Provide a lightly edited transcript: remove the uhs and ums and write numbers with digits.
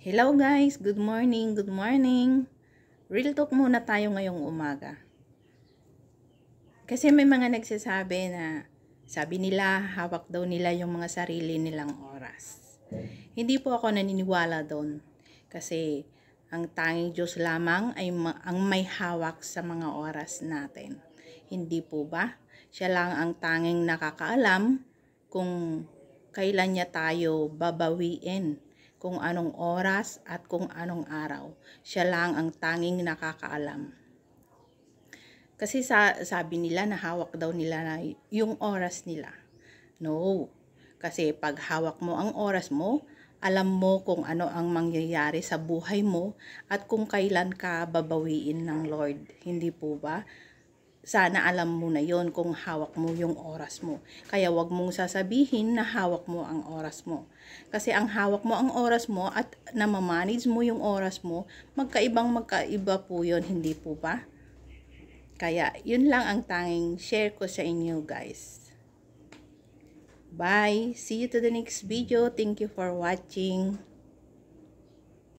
Hello guys, good morning, good morning. Real talk muna tayo ngayong umaga. Kasi may mga nagsasabi na sabi nila hawak daw nila yung mga sarili nilang oras. Hindi po ako naniniwala doon. Kasi ang tanging Diyos lamang ay ang may hawak sa mga oras natin. Hindi po ba? Siya lang ang tanging nakakaalam kung kailan niya tayo babawiin, kung anong oras at kung anong araw. Siya lang ang tanging nakakaalam. Kasi sabi nila na hawak daw nila na yung oras nila. No. Kasi pag hawak mo ang oras mo, alam mo kung ano ang mangyayari sa buhay mo at kung kailan ka babawiin ng Lord. Hindi po ba? Sana alam mo na yon kung hawak mo yung oras mo. Kaya wag mong sasabihin na hawak mo ang oras mo. Kasi ang hawak mo ang oras mo at namamanage mo yung oras mo, magkaiba po yon, hindi po ba? Kaya yun lang ang tanging share ko sa inyo guys. Bye! See you to the next video. Thank you for watching.